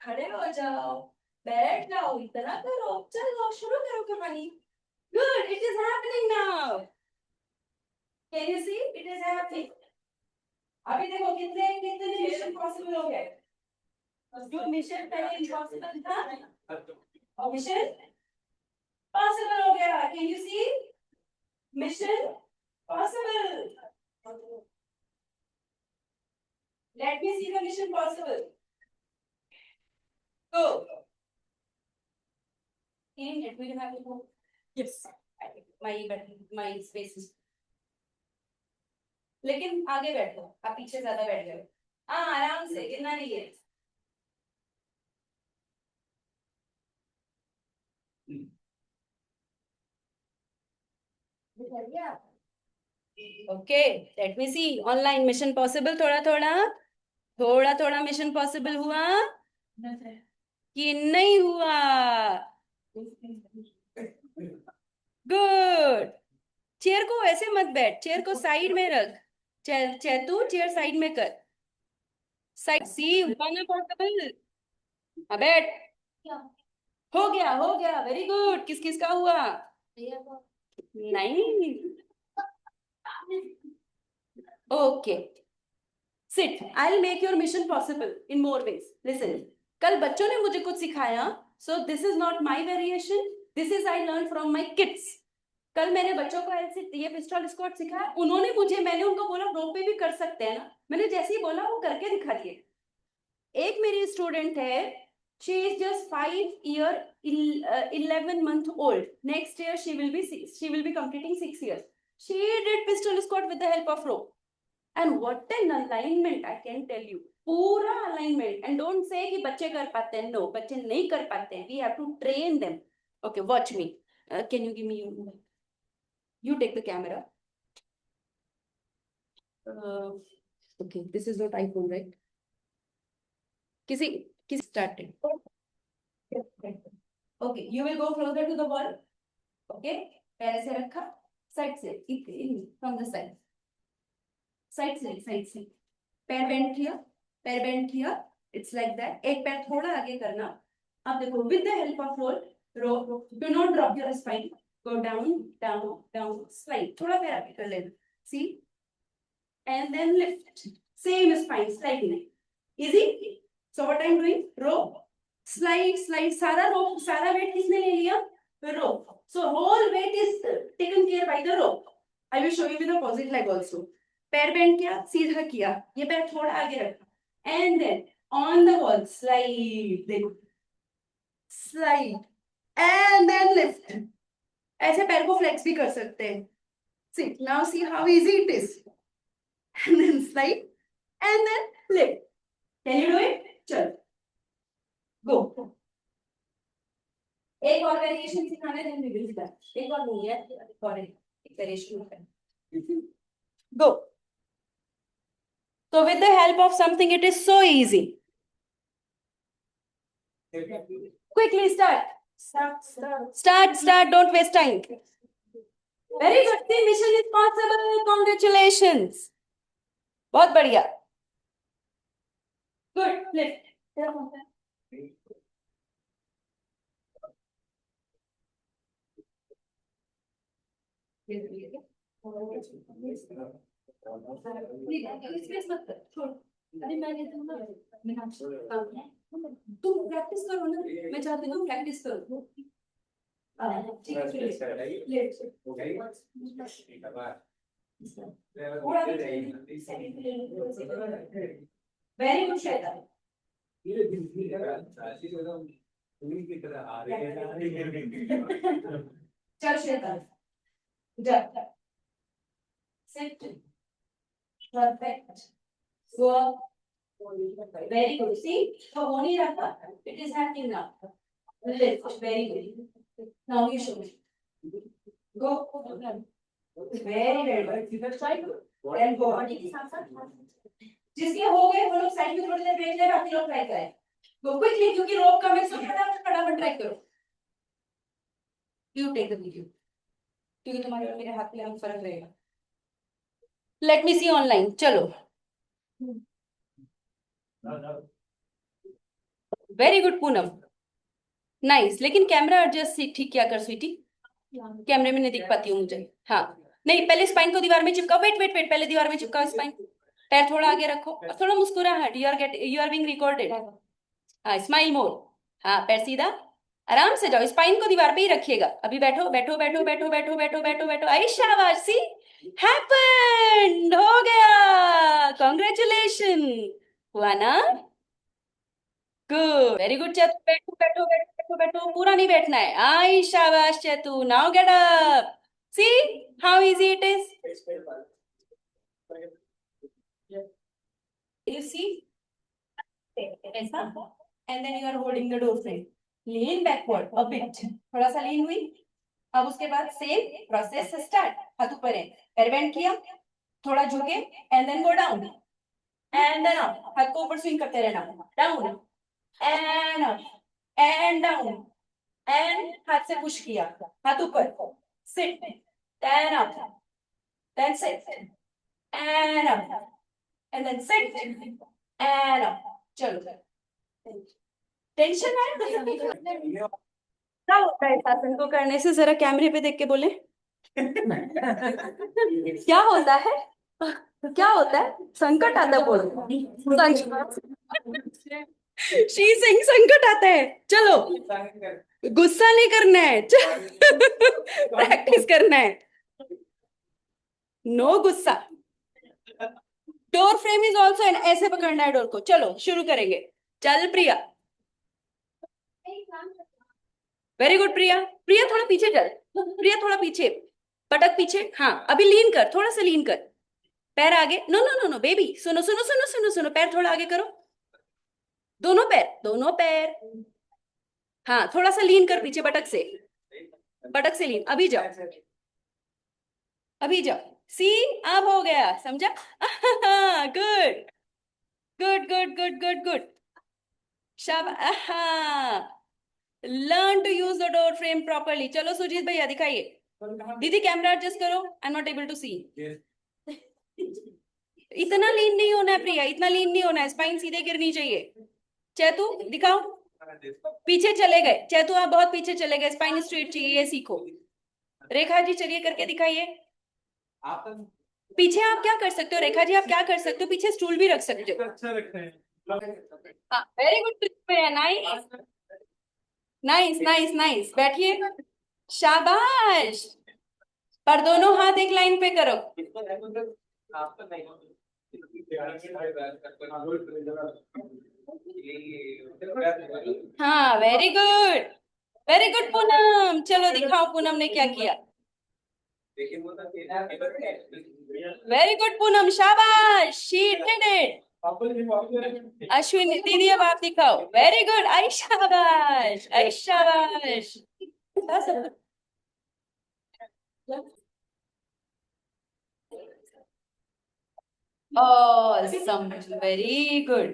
खड़े हो जाओ, बैठ जाओ, इतना करो। चलो शुरू करो कहानी। Good, it is happening now. Can you see? It is happening. अभी देखो कितने कितने मिशन पॉसिबल हो गए। जो मिशन पहले इम्पॉसिबल था, और मिशन पॉसिबल हो गया। Can you see? Mission possible. Let me see the mission possible. Go. Let me have it. Yes. My space is. लेकिन आगे बैठो, आप पीछे ज्यादा बैठ गए। हाँ आराम से, गिरना नहीं है। Okay, late me see online mission possible. थोड़ा थोड़ा मिशन पॉसिबल हुआ कि नहीं हुआ? गुड। चेयर को ऐसे मत बैठ, चेयर को साइड में रख। चेतु चेयर साइड में कर, साइड सी हुआ ना पॉसिबल। हाँ बैठ, हो गया वेरी गुड। किस किस का हुआ? भैया को नहीं, okay, sit, I will make your mission possible in more ways. Listen, कल बच्चों ने मुझे कुछ सिखाया, so this is not my variation, this is I learn from my kids. कल मैंने बच्चों को ऐसे ये पिस्टल स्क्वाट सिखाया, उन्होंने मुझे, मैंने उनको बोला रो पे भी कर सकते हैं ना, मैंने जैसे ही बोला वो करके दिखा दिए। एक मेरी स्टूडेंट है, she is just 5 year 11 month old, next year she will be completing 6 years. She did pistol squat with the help of rope, and what an alignment, I can tell you, पूरा alignment. And don't say कि बच्चे कर पाते हैं, no, बच्चे नहीं कर पाते हैं, we have to train them. Okay, watch me. Can you give me your mobile? You take the camera. Okay, this is not iPhone, right? किसी started. Okay, you will go closer to the wall. Okay, पैर ऐसे रखा, side से, from the side. Side से. पैर bend किया, it's like that. एक पैर थोड़ा आगे करना. अब देखो, with the help of rope, do not drop your spine. Go down, slide. थोड़ा पैर आगे कर लेना. See? And then lift. Same spine, slightly. Easy? So what I'm doing? Rope. Slide, सारा weight किसने ले लिया? Rope. So whole weight is taken care by the rope. I will show you with the opposite leg also. पैर bend किया, सीधा किया, ये पैर थोड़ा आगे रखा, and then on the wall, slide, देखो, slide, and then lift. ऐसे पैर को flex भी कर सकते हैं. See, now see how easy it is. And then slide, and then lift. Can you do it? चलो. Go. एक और वेरिएशन सिखाने दें, we will start. एक और नहीं है, एक वेरिएशन होता है. Go. So with the help of something, it is so easy. Quickly start. Start. Don't waste time. Very good. The mission is possible. Congratulations. बहुत बढ़िया. Good. Lift. तुम प्रैक्टिस करो ना, मैं चाहती हूँ प्रैक्टिस करो. Very good Shweta. चल श्वेता, जा. Sit. Perfect. Go. Very good. See, so only rapa. It is happening now. Lift. Very good. Now you show me. Go. Very good. And go. जिसके हो गए वो लोग साइड में थोड़ी देर बैठ जाए, बाकी लोग ट्राई करें. Go quickly, क्योंकि रोप का मैं सब फटाफट ट्राई करो. You take the video. क्योंकि तुम्हारे और मेरे हाथ में हम फर्क रहेगा. Let me see online. चलो. Very good Poonam. Nice. लेकिन कैमरा एडजस्ट ठीक क्या कर स्वीटी. कैमरे में नहीं दिख पाती हूँ मुझे. हाँ. नहीं, पहले स्पाइन को दीवार में चिपकाओ. वेट. पहले दीवार में चिपकाओ स्पाइन. पैर थोड़ा आगे रखो और थोड़ा मुस्कुराहट. You are being recorded. हाँ, स्माइल मोर. हाँ, पैर सीधा. आराम से जाओ. स्पाइन को दीवार पे ही रखिएगा. अभी बैठो. आई शाबाश. सी हैपेंड. हो गया. कांग्रेचुलेशन. हुआ ना. गुड. Very good Chetu. बैठो. पूरा नहीं बैठना है. आई शाबाश Chetu. Now get up. See how easy it is. You see, ऐसा, and then you are holding the door frame. Lean backward a bit. थोड़ा सा lean हुई. अब उसके बाद same process start. हाथ ऊपर है. पैर bend किया. थोड़ा झुके, and then go down. And then up. हाथ को ऊपर swing करते रहना. Down. And up. And down. And हाथ से push किया. हाथ ऊपर. Sit. Then up. Then sit. And up. And then sit and up. चलो. टेंशन है. क्या होता है आसन को करने से, जरा कैमरे पे देख के बोले. क्या होता है? क्या होता है? संकट आता है, बोल। शी सिंह, संकट आता है। चलो, गुस्सा नहीं करना है, प्रैक्टिस करना है। नो गुस्सा। Door frame is also an, ऐसे पकड़ना है डोर को। चलो शुरू करेंगे। चल प्रिया, वेरी गुड प्रिया। प्रिया थोड़ा पीछे चल, प्रिया थोड़ा पीछे, पटक पीछे। हाँ, अभी लीन कर, थोड़ा सा लीन कर, पैर आगे। No no no no baby, सुनो सुनो सुनो सुनो सुनो, पैर थोड़ा आगे करो, दोनों पैर, दोनों पैर। हाँ, थोड़ा सा लीन कर पीछे, पटक से, पटक से लीन। अभी जाओ, अभी जाओ। सी, अब हो गया, समझा? Good good good good good good. शाबाश। Learn to use the door frame properly. चलो सुजीत भैया दिखाइए। दीदी कैमरा एडजस्ट करो, I am not able to see. इतना लीन नहीं होना है प्रिया, इतना लीन नहीं होना है, स्पाइन सीधे गिरनी चाहिए। चैतू दिखाओ, पीछे चले गए चैतू, आप बहुत पीछे चले गए, स्पाइन स्ट्रेट चाहिए, ये सीखो। रेखा जी चलिए करके दिखाइए। पीछे आप क्या कर सकते हो रेखा जी, आप क्या कर सकते हो, पीछे स्टूल भी रख सकते हो। अच्छा रख रहे हैं। हाँ, very good nice nice nice nice. बैठिए, शाबाश। पर दोनों हाथ एक लाइन पे करो। हाँ, very good, very good Poonam. चलो दिखाओ पूनम ने क्या किया। वेरी गुड पूनम, शाबाश, शी डिड इट। अश्विनी दीदी अब आप दिखाओ। वेरी गुड, आई शाबाश, आई शाबाश। Awesome, very good.